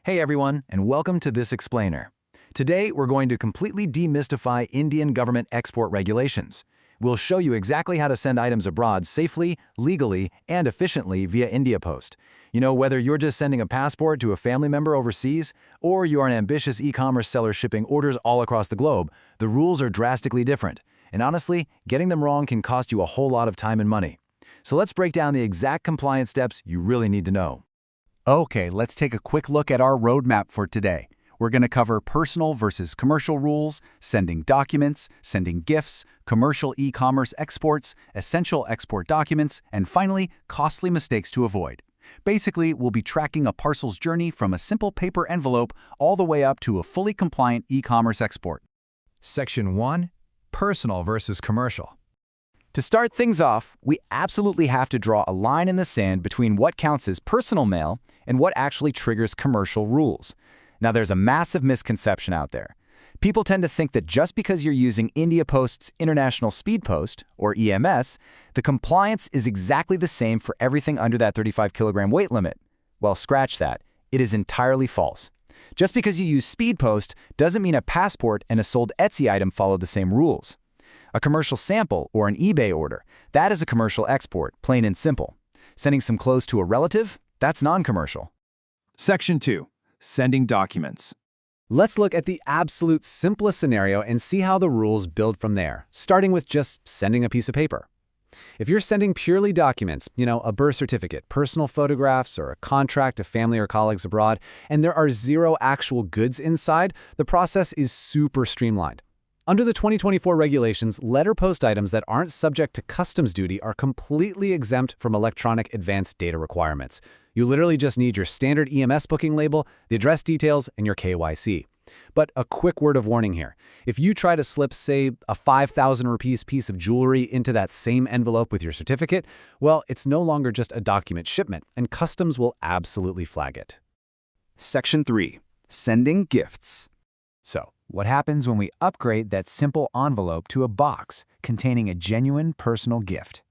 Hey everyone, and welcome to This Explainer. Today, we're going to completely demystify Indian government export regulations. We'll show you exactly how to send items abroad safely, legally, and efficiently via India Post. Whether you're just sending a passport to a family member overseas, or you're an ambitious e-commerce seller shipping orders all across the globe, the rules are drastically different. And honestly, getting them wrong can cost you a whole lot of time and money. So let's break down the exact compliance steps you really need to know. Okay, let's take a quick look at our roadmap for today. We're going to cover personal versus commercial rules, sending documents, sending gifts, commercial e-commerce exports, essential export documents, and finally, costly mistakes to avoid. Basically, we'll be tracking a parcel's journey from a simple paper envelope all the way up to a fully compliant e-commerce export. Section 1. Personal versus commercial. To start things off, we absolutely have to draw a line in the sand between what counts as personal mail and what actually triggers commercial rules. Now, there's a massive misconception out there. People tend to think that just because you're using India Post's International Speed Post, or EMS, the compliance is exactly the same for everything under that 35-kilogram weight limit. Well, scratch that. It is entirely false. Just because you use Speed Post doesn't mean a passport and a sold Etsy item follow the same rules. A commercial sample or an eBay order, that is a commercial export, plain and simple. Sending some clothes to a relative, that's non-commercial. Section 2. Sending documents. Let's look at the absolute simplest scenario and see how the rules build from there, starting with just sending a piece of paper. If you're sending purely documents, a birth certificate, personal photographs, or a contract to family or colleagues abroad, and there are zero actual goods inside, the process is super streamlined. Under the 2024 regulations, letter post items that aren't subject to customs duty are completely exempt from electronic advanced data requirements. You literally just need your standard EMS booking label, the address details, and your KYC. But a quick word of warning here. If you try to slip, say, a 5,000 rupees piece of jewelry into that same envelope with your certificate, well, it's no longer just a document shipment, and customs will absolutely flag it. Section 3. Sending gifts. So, what happens when we upgrade that simple envelope to a box containing a genuine personal gift?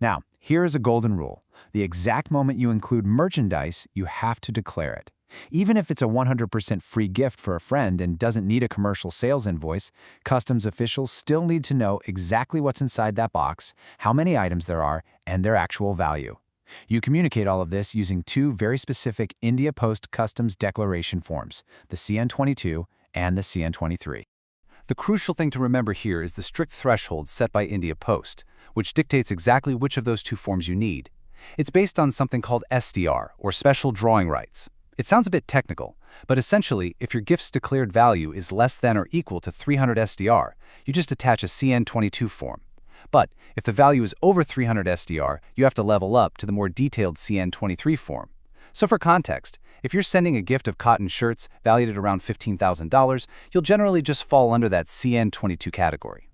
Now, here is a golden rule. The exact moment you include merchandise, you have to declare it. Even if it's a 100% free gift for a friend and doesn't need a commercial sales invoice, customs officials still need to know exactly what's inside that box, how many items there are, and their actual value. You communicate all of this using two very specific India Post Customs Declaration forms, the CN22 and the CN23. The crucial thing to remember here is the strict threshold set by India Post, which dictates exactly which of those two forms you need. It's based on something called SDR, or Special Drawing Rights. It sounds a bit technical, but essentially, if your gift's declared value is less than or equal to 300 SDR, you just attach a CN22 form. But if the value is over 300 SDR, you have to level up to the more detailed CN23 form. So for context, if you're sending a gift of cotton shirts valued at around $15,000, you'll generally just fall under that CN22 category.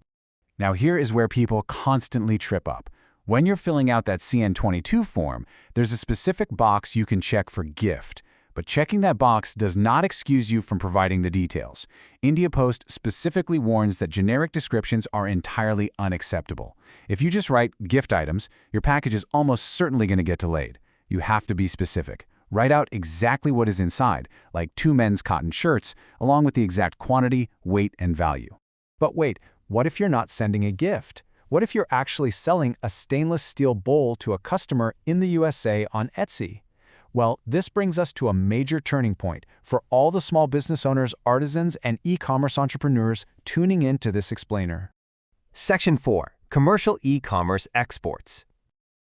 Now here is where people constantly trip up. When you're filling out that CN22 form, there's a specific box you can check for gift. But checking that box does not excuse you from providing the details. India Post specifically warns that generic descriptions are entirely unacceptable. If you just write gift items, your package is almost certainly going to get delayed. You have to be specific. Write out exactly what is inside, like 2 men's cotton shirts, along with the exact quantity, weight, and value. But wait, what if you're not sending a gift? What if you're actually selling a stainless steel bowl to a customer in the USA on Etsy? Well, this brings us to a major turning point for all the small business owners, artisans, and e-commerce entrepreneurs tuning in to this explainer. Section 4. Commercial e-commerce exports.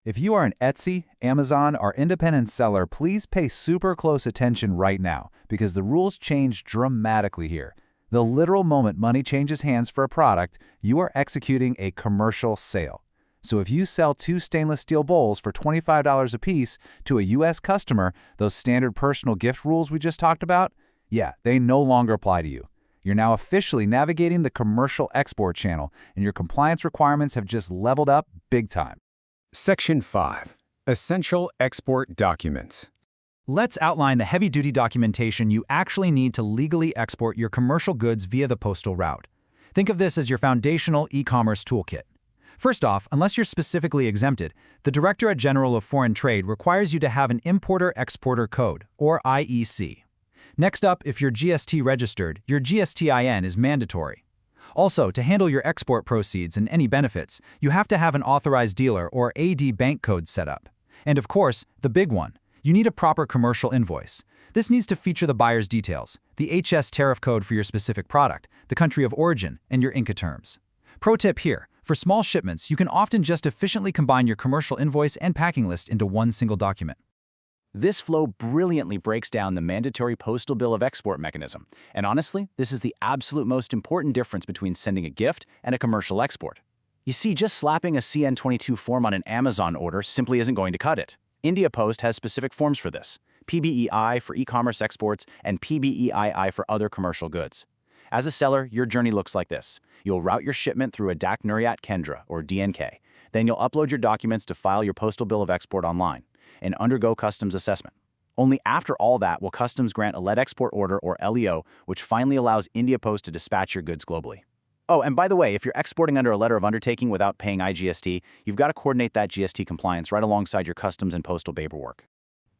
If you are an Etsy, Amazon, or independent seller, please pay super close attention right now because the rules change dramatically here. The literal moment money changes hands for a product, you are executing a commercial sale. So if you sell 2 stainless steel bowls for $25 a piece to a U.S. customer, those standard personal gift rules we just talked about, yeah, they no longer apply to you. You're now officially navigating the commercial export channel, and your compliance requirements have just leveled up big time. Section 5. Essential export documents. Let's outline the heavy-duty documentation you actually need to legally export your commercial goods via the postal route. Think of this as your foundational e-commerce toolkit. First off, unless you're specifically exempted, the Directorate General of Foreign Trade requires you to have an Importer-Exporter Code, or IEC. Next up, if you're GST registered, your GSTIN is mandatory. Also, to handle your export proceeds and any benefits, you have to have an authorized dealer or AD bank code set up. And of course, the big one, you need a proper commercial invoice. This needs to feature the buyer's details, the HS tariff code for your specific product, the country of origin, and your Incoterms. Pro tip here, for small shipments, you can often just efficiently combine your commercial invoice and packing list into one single document. This flow brilliantly breaks down the mandatory postal bill of export mechanism. And honestly, this is the absolute most important difference between sending a gift and a commercial export. You see, just slapping a CN22 form on an Amazon order simply isn't going to cut it. India Post has specific forms for this: PBEI for e-commerce exports and PBEII for other commercial goods. As a seller, your journey looks like this. You'll route your shipment through a DAC Nuriat Kendra, or DNK. Then you'll upload your documents to file your postal bill of export online and undergo customs assessment. Only after all that will customs grant a lead export order, or LEO, which finally allows India Post to dispatch your goods globally. Oh, and by the way, if you're exporting under a letter of undertaking without paying IGST, you've got to coordinate that GST compliance right alongside your customs and postal paperwork.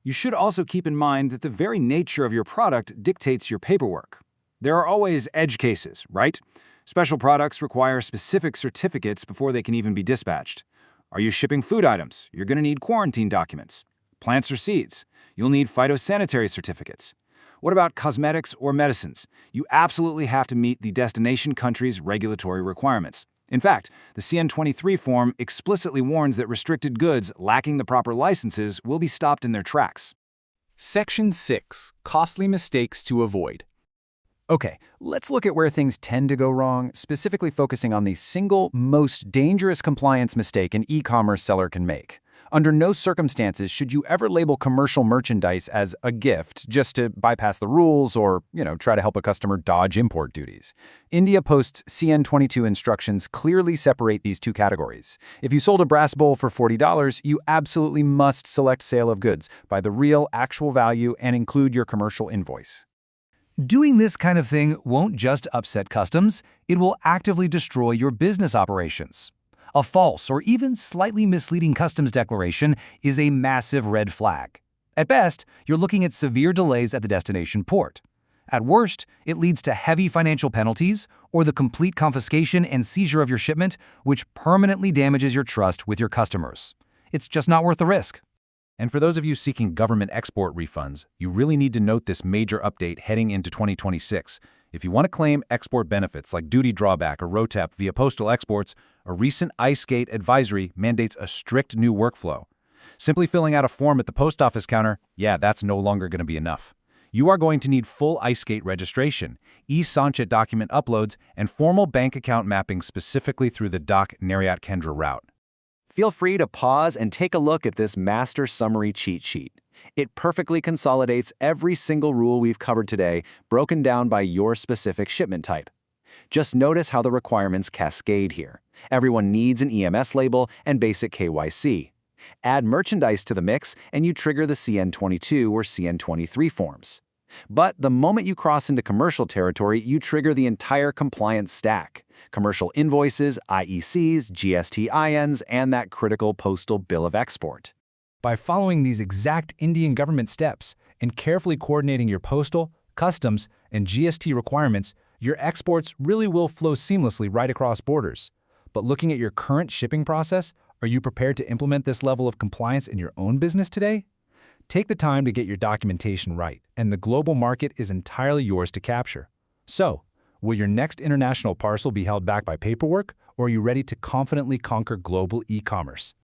You should also keep in mind that the very nature of your product dictates your paperwork. There are always edge cases, right? Special products require specific certificates before they can even be dispatched. Are you shipping food items? You're going to need quarantine documents. Plants or seeds? You'll need phytosanitary certificates. What about cosmetics or medicines? You absolutely have to meet the destination country's regulatory requirements. In fact, the CN23 form explicitly warns that restricted goods lacking the proper licenses will be stopped in their tracks. Section 6. Costly mistakes to avoid. Okay, let's look at where things tend to go wrong, specifically focusing on the single most dangerous compliance mistake an e-commerce seller can make. Under no circumstances should you ever label commercial merchandise as a gift just to bypass the rules or, try to help a customer dodge import duties. India Post's CN22 instructions clearly separate these two categories. If you sold a brass bowl for $40, you absolutely must select sale of goods by the real, actual value and include your commercial invoice. Doing this kind of thing won't just upset customs, it will actively destroy your business operations. A false or even slightly misleading customs declaration is a massive red flag. At best, you're looking at severe delays at the destination port. At worst, it leads to heavy financial penalties or the complete confiscation and seizure of your shipment, which permanently damages your trust with your customers. It's just not worth the risk. And for those of you seeking government export refunds, you really need to note this major update heading into 2026. If you want to claim export benefits like duty drawback or ROTEP via postal exports, a recent IceGate advisory mandates a strict new workflow. Simply filling out a form at the post office counter, that's no longer going to be enough. You are going to need full IceGate registration, e-Sanchet document uploads, and formal bank account mapping specifically through the DAC Nuriat Kendra route. Feel free to pause and take a look at this master summary cheat sheet. It perfectly consolidates every single rule we've covered today, broken down by your specific shipment type. Just notice how the requirements cascade here. Everyone needs an EMS label and basic KYC. Add merchandise to the mix, and you trigger the CN22 or CN23 forms. But the moment you cross into commercial territory, you trigger the entire compliance stack: commercial invoices, IECs, GSTINs, and that critical postal bill of export. By following these exact Indian government steps and carefully coordinating your postal, customs, and GST requirements, your exports really will flow seamlessly right across borders. But looking at your current shipping process, are you prepared to implement this level of compliance in your own business today? Take the time to get your documentation right, and the global market is entirely yours to capture. So, will your next international parcel be held back by paperwork, or are you ready to confidently conquer global e-commerce?